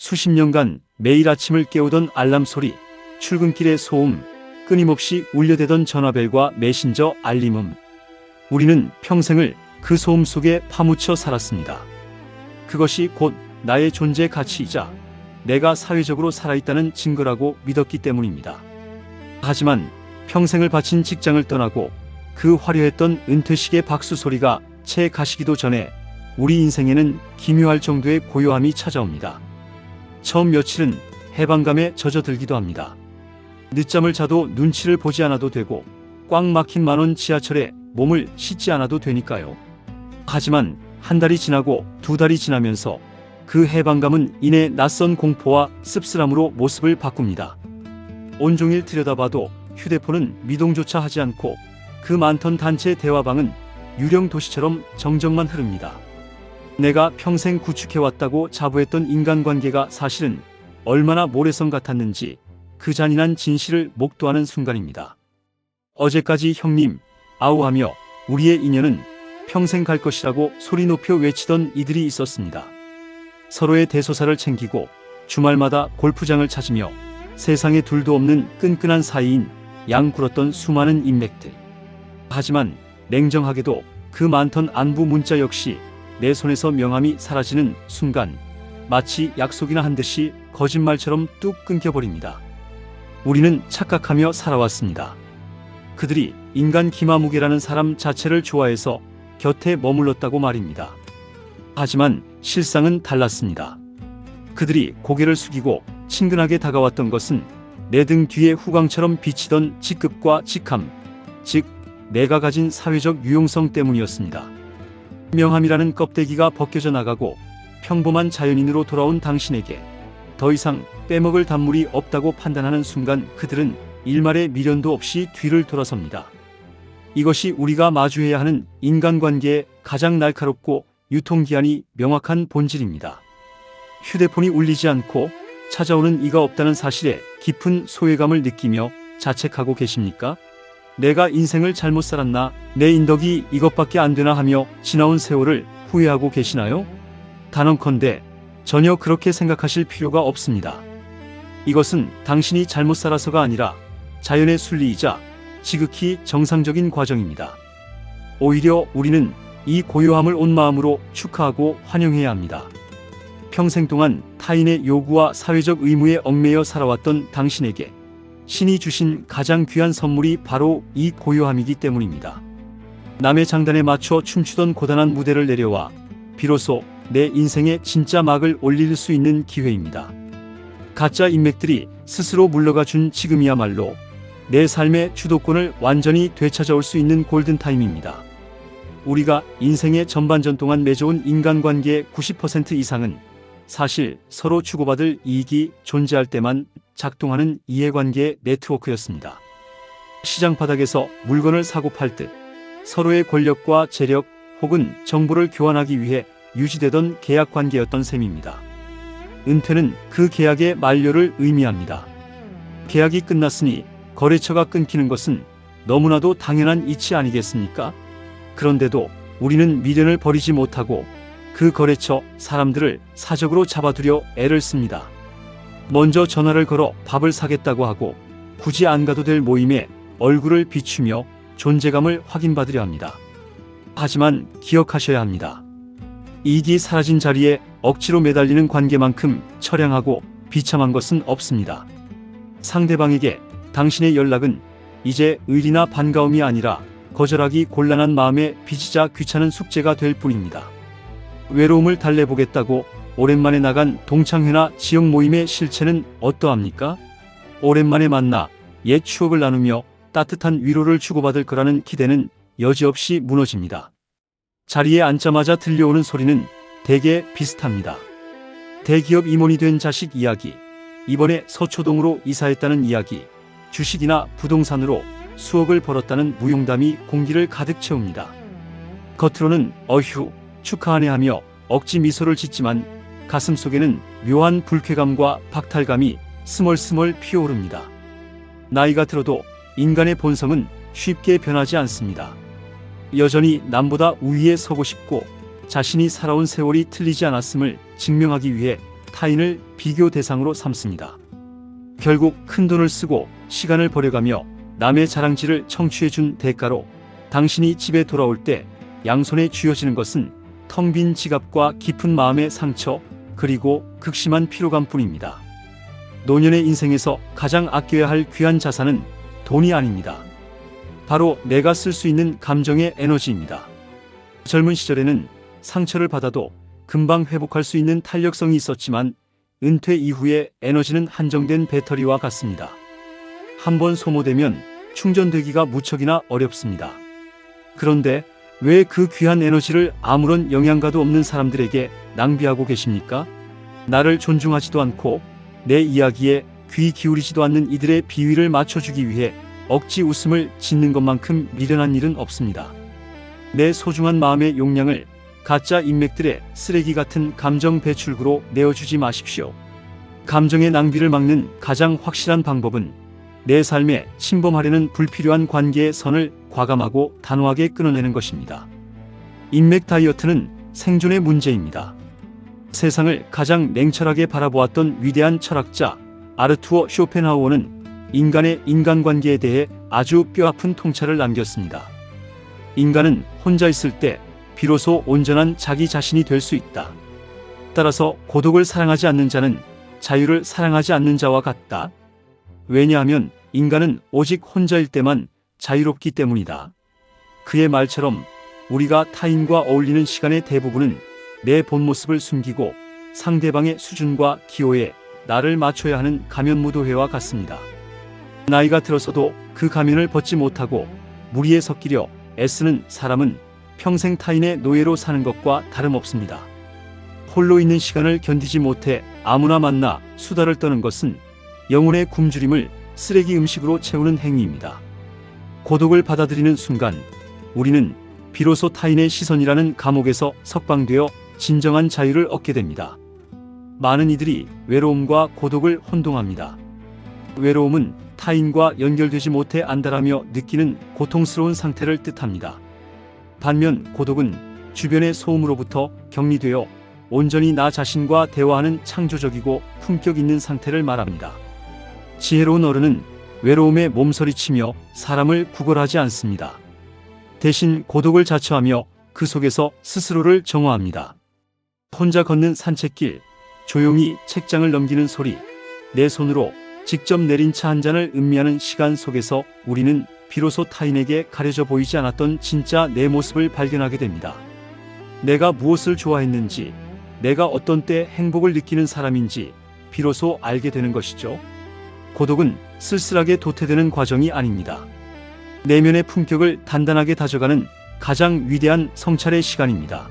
수십 년간 매일 아침을 깨우던 알람 소리, 출근길의 소음, 끊임없이 울려대던 전화벨과 메신저 알림음. 우리는 평생을 그 소음 속에 파묻혀 살았습니다. 그것이 곧 나의 존재 가치이자 내가 사회적으로 살아있다는 증거라고 믿었기 때문입니다. 하지만 평생을 바친 직장을 떠나고 그 화려했던 은퇴식의 박수 소리가 채 가시기도 전에 우리 인생에는 기묘할 정도의 고요함이 찾아옵니다. 처음 며칠은 해방감에 젖어들기도 합니다. 늦잠을 자도 눈치를 보지 않아도 되고 꽉 막힌 만원 지하철에 몸을 싣지 않아도 되니까요. 하지만 한 달이 지나고 두 달이 지나면서 그 해방감은 이내 낯선 공포와 씁쓸함으로 모습을 바꿉니다. 온종일 들여다봐도 휴대폰은 미동조차 하지 않고 그 많던 단체 대화방은 유령 도시처럼 정적만 흐릅니다. 내가 평생 구축해왔다고 자부했던 인간관계가 사실은 얼마나 모래성 같았는지 그 잔인한 진실을 목도하는 순간입니다. 어제까지 형님, 아우하며 우리의 인연은 평생 갈 것이라고 소리 높여 외치던 이들이 있었습니다. 서로의 대소사를 챙기고 주말마다 골프장을 찾으며 세상에 둘도 없는 끈끈한 사이인 양굴었던 수많은 인맥들. 하지만 냉정하게도 그 많던 안부 문자 역시 내 손에서 명함이 사라지는 순간 마치 약속이나 한 듯이 거짓말처럼 뚝 끊겨버립니다. 우리는 착각하며 살아왔습니다. 그들이 인간 김아무개라는 사람 자체를 좋아해서 곁에 머물렀다고 말입니다. 하지만 실상은 달랐습니다. 그들이 고개를 숙이고 친근하게 다가왔던 것은 내 등 뒤에 후광처럼 비치던 직급과 직함, 즉 내가 가진 사회적 유용성 때문이었습니다. 명함이라는 껍데기가 벗겨져 나가고 평범한 자연인으로 돌아온 당신에게 더 이상 빼먹을 단물이 없다고 판단하는 순간 그들은 일말의 미련도 없이 뒤를 돌아섭니다. 이것이 우리가 마주해야 하는 인간관계의 가장 날카롭고 유통기한이 명확한 본질입니다. 휴대폰이 울리지 않고 찾아오는 이가 없다는 사실에 깊은 소외감을 느끼며 자책하고 계십니까? 내가 인생을 잘못 살았나, 내 인덕이 이것밖에 안 되나 하며 지나온 세월을 후회하고 계시나요? 단언컨대 전혀 그렇게 생각하실 필요가 없습니다. 이것은 당신이 잘못 살아서가 아니라 자연의 순리이자 지극히 정상적인 과정입니다. 오히려 우리는 이 고요함을 온 마음으로 축하하고 환영해야 합니다. 평생 동안 타인의 요구와 사회적 의무에 얽매여 살아왔던 당신에게 신이 주신 가장 귀한 선물이 바로 이 고요함이기 때문입니다. 남의 장단에 맞춰 춤추던 고단한 무대를 내려와 비로소 내 인생에 진짜 막을 올릴 수 있는 기회입니다. 가짜 인맥들이 스스로 물러가 준 지금이야말로 내 삶의 주도권을 완전히 되찾아올 수 있는 골든타임입니다. 우리가 인생의 전반전 동안 맺어온 인간관계의 90% 이상은 사실 서로 주고받을 이익이 존재할 때만 작동하는 이해관계의 네트워크였습니다. 시장 바닥에서 물건을 사고 팔듯 서로의 권력과 재력 혹은 정보를 교환하기 위해 유지되던 계약관계였던 셈입니다. 은퇴는 그 계약의 만료를 의미합니다. 계약이 끝났으니 거래처가 끊기는 것은 너무나도 당연한 이치 아니겠습니까? 그런데도 우리는 미련을 버리지 못하고 그 거래처 사람들을 사적으로 잡아두려 애를 씁니다. 먼저 전화를 걸어 밥을 사겠다고 하고 굳이 안 가도 될 모임에 얼굴을 비추며 존재감을 확인받으려 합니다. 하지만 기억하셔야 합니다. 이익이 사라진 자리에 억지로 매달리는 관계만큼 처량하고 비참한 것은 없습니다. 상대방에게 당신의 연락은 이제 의리나 반가움이 아니라 거절하기 곤란한 마음의 빚이자 귀찮은 숙제가 될 뿐입니다. 외로움을 달래보겠다고 오랜만에 나간 동창회나 지역 모임의 실체는 어떠합니까? 오랜만에 만나 옛 추억을 나누며 따뜻한 위로를 주고받을 거라는 기대는 여지없이 무너집니다. 자리에 앉자마자 들려오는 소리는 대개 비슷합니다. 대기업 임원이 된 자식 이야기, 이번에 서초동으로 이사했다는 이야기, 주식이나 부동산으로 수억을 벌었다는 무용담이 공기를 가득 채웁니다. 겉으로는 어휴, 축하하네 하며 억지 미소를 짓지만 가슴속에는 묘한 불쾌감과 박탈감이 스멀스멀 피어오릅니다. 나이가 들어도 인간의 본성은 쉽게 변하지 않습니다. 여전히 남보다 우위에 서고 싶고 자신이 살아온 세월이 틀리지 않았음을 증명하기 위해 타인을 비교 대상으로 삼습니다. 결국 큰돈을 쓰고 시간을 버려가며 남의 자랑질을 청취해준 대가로 당신이 집에 돌아올 때 양손에 쥐어지는 것은 텅 빈 지갑과 깊은 마음의 상처, 그리고 극심한 피로감뿐입니다. 노년의 인생에서 가장 아껴야 할 귀한 자산은 돈이 아닙니다. 바로 내가 쓸 수 있는 감정의 에너지입니다. 젊은 시절에는 상처를 받아도 금방 회복할 수 있는 탄력성이 있었지만 은퇴 이후의 에너지는 한정된 배터리와 같습니다. 한번 소모되면 충전되기가 무척이나 어렵습니다. 그런데 왜 그 귀한 에너지를 아무런 영양가도 없는 사람들에게 낭비하고 계십니까? 나를 존중하지도 않고 내 이야기에 귀 기울이지도 않는 이들의 비위를 맞춰주기 위해 억지 웃음을 짓는 것만큼 미련한 일은 없습니다. 내 소중한 마음의 용량을 가짜 인맥들의 쓰레기 같은 감정 배출구로 내어주지 마십시오. 감정의 낭비를 막는 가장 확실한 방법은 내 삶에 침범하려는 불필요한 관계의 선을 과감하고 단호하게 끊어내는 것입니다. 인맥 다이어트는 생존의 문제입니다. 세상을 가장 냉철하게 바라보았던 위대한 철학자 아르투어 쇼펜하우어는 인간의 인간관계에 대해 아주 뼈아픈 통찰을 남겼습니다. 인간은 혼자 있을 때 비로소 온전한 자기 자신이 될 수 있다. 따라서 고독을 사랑하지 않는 자는 자유를 사랑하지 않는 자와 같다. 왜냐하면 인간은 오직 혼자일 때만 자유롭기 때문이다. 그의 말처럼 우리가 타인과 어울리는 시간의 대부분은 내 본 모습을 숨기고 상대방의 수준과 기호에 나를 맞춰야 하는 가면무도회와 같습니다. 나이가 들어서도 그 가면을 벗지 못하고 무리에 섞이려 애쓰는 사람은 평생 타인의 노예로 사는 것과 다름없습니다. 홀로 있는 시간을 견디지 못해 아무나 만나 수다를 떠는 것은 영혼의 굶주림을 쓰레기 음식으로 채우는 행위입니다. 고독을 받아들이는 순간 우리는 비로소 타인의 시선이라는 감옥에서 석방되어 진정한 자유를 얻게 됩니다. 많은 이들이 외로움과 고독을 혼동합니다. 외로움은 타인과 연결되지 못해 안달하며 느끼는 고통스러운 상태를 뜻합니다. 반면 고독은 주변의 소음으로부터 격리되어 온전히 나 자신과 대화하는 창조적이고 품격 있는 상태를 말합니다. 지혜로운 어른은 외로움에 몸서리치며 사람을 구걸하지 않습니다. 대신 고독을 자처하며 그 속에서 스스로를 정화합니다. 혼자 걷는 산책길, 조용히 책장을 넘기는 소리, 내 손으로 직접 내린 차 한 잔을 음미하는 시간 속에서 우리는 비로소 타인에게 가려져 보이지 않았던 진짜 내 모습을 발견하게 됩니다. 내가 무엇을 좋아했는지, 내가 어떤 때 행복을 느끼는 사람인지 비로소 알게 되는 것이죠. 고독은 쓸쓸하게 도태되는 과정이 아닙니다. 내면의 품격을 단단하게 다져가는 가장 위대한 성찰의 시간입니다.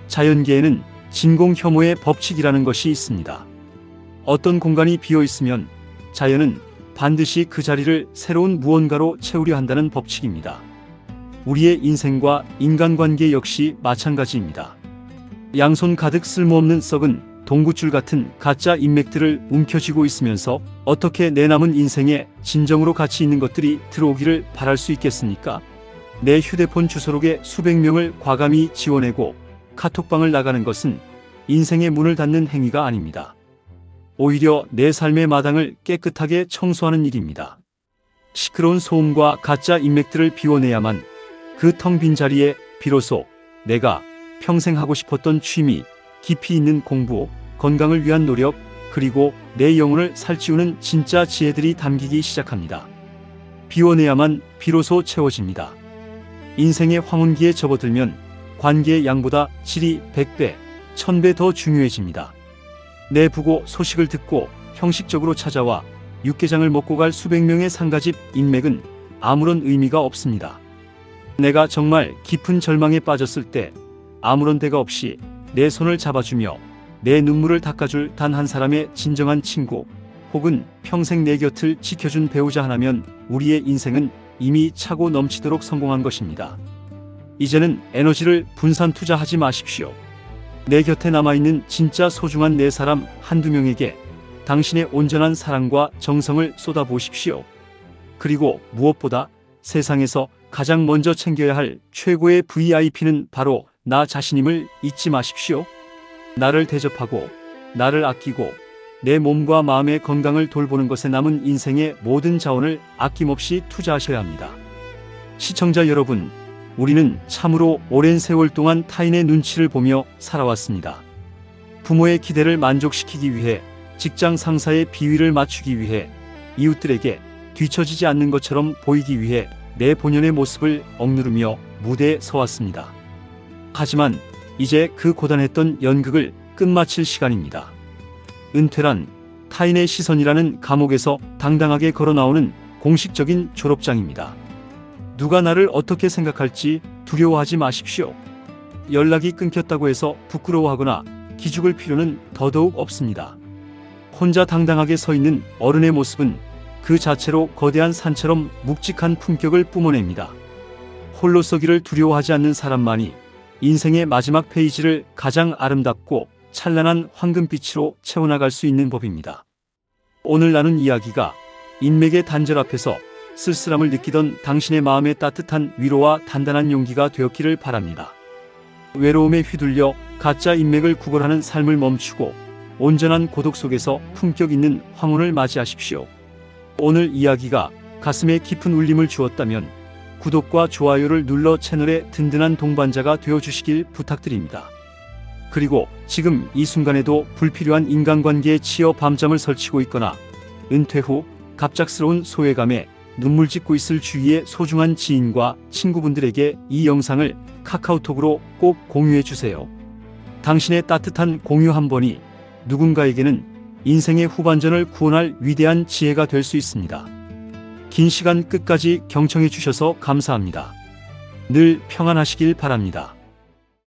자연계에는 진공혐오의 법칙이라는 것이 있습니다. 어떤 공간이 비어 있으면 자연은 반드시 그 자리를 새로운 무언가로 채우려 한다는 법칙입니다. 우리의 인생과 인간관계 역시 마찬가지입니다. 양손 가득 쓸모없는 썩은 동구줄 같은 가짜 인맥들을 움켜쥐고 있으면서 어떻게 내 남은 인생에 진정으로 가치 있는 것들이 들어오기를 바랄 수 있겠습니까? 내 휴대폰 주소록에 수백 명을 과감히 지워내고 카톡방을 나가는 것은 인생의 문을 닫는 행위가 아닙니다. 오히려 내 삶의 마당을 깨끗하게 청소하는 일입니다. 시끄러운 소음과 가짜 인맥들을 비워내야만 그 텅 빈 자리에 비로소 내가 평생 하고 싶었던 취미, 깊이 있는 공부, 건강을 위한 노력, 그리고 내 영혼을 살찌우는 진짜 지혜들이 담기기 시작합니다. 비워내야만 비로소 채워집니다. 인생의 황혼기에 접어들면 관계의 양보다 질이 100배, 1000배 더 중요해집니다. 내 부고 소식을 듣고 형식적으로 찾아와 육개장을 먹고 갈 수백 명의 상가집 인맥은 아무런 의미가 없습니다. 내가 정말 깊은 절망에 빠졌을 때 아무런 대가 없이 내 손을 잡아주며 내 눈물을 닦아줄 단 한 사람의 진정한 친구, 혹은 평생 내 곁을 지켜준 배우자 하나면 우리의 인생은 이미 차고 넘치도록 성공한 것입니다. 이제는 에너지를 분산 투자하지 마십시오. 내 곁에 남아있는 진짜 소중한 네 사람 한두 명에게 당신의 온전한 사랑과 정성을 쏟아보십시오. 그리고 무엇보다 세상에서 가장 먼저 챙겨야 할 최고의 VIP는 바로 나 자신임을 잊지 마십시오. 나를 대접하고 나를 아끼고 내 몸과 마음의 건강을 돌보는 것에 남은 인생의 모든 자원을 아낌없이 투자하셔야 합니다. 시청자 여러분, 우리는 참으로 오랜 세월 동안 타인의 눈치를 보며 살아왔습니다. 부모의 기대를 만족시키기 위해, 직장 상사의 비위를 맞추기 위해, 이웃들에게 뒤처지지 않는 것처럼 보이기 위해 내 본연의 모습을 억누르며 무대에 서왔습니다. 하지만 이제 그 고단했던 연극을 끝마칠 시간입니다. 은퇴란 타인의 시선이라는 감옥에서 당당하게 걸어나오는 공식적인 졸업장입니다. 누가 나를 어떻게 생각할지 두려워하지 마십시오. 연락이 끊겼다고 해서 부끄러워하거나 기죽을 필요는 더더욱 없습니다. 혼자 당당하게 서 있는 어른의 모습은 그 자체로 거대한 산처럼 묵직한 품격을 뿜어냅니다. 홀로 서기를 두려워하지 않는 사람만이 인생의 마지막 페이지를 가장 아름답고 찬란한 황금빛으로 채워나갈 수 있는 법입니다. 오늘 나눈 이야기가 인맥의 단절 앞에서 쓸쓸함을 느끼던 당신의 마음에 따뜻한 위로와 단단한 용기가 되었기를 바랍니다. 외로움에 휘둘려 가짜 인맥을 구걸하는 삶을 멈추고 온전한 고독 속에서 품격 있는 황혼을 맞이하십시오. 오늘 이야기가 가슴에 깊은 울림을 주었다면 구독과 좋아요를 눌러 채널의 든든한 동반자가 되어주시길 부탁드립니다. 그리고 지금 이 순간에도 불필요한 인간관계에 치여 밤잠을 설치고 있거나 은퇴 후 갑작스러운 소외감에 눈물 짓고 있을 주위의 소중한 지인과 친구분들에게 이 영상을 카카오톡으로 꼭 공유해 주세요. 당신의 따뜻한 공유 한 번이 누군가에게는 인생의 후반전을 구원할 위대한 지혜가 될 수 있습니다. 긴 시간 끝까지 경청해 주셔서 감사합니다. 늘 평안하시길 바랍니다.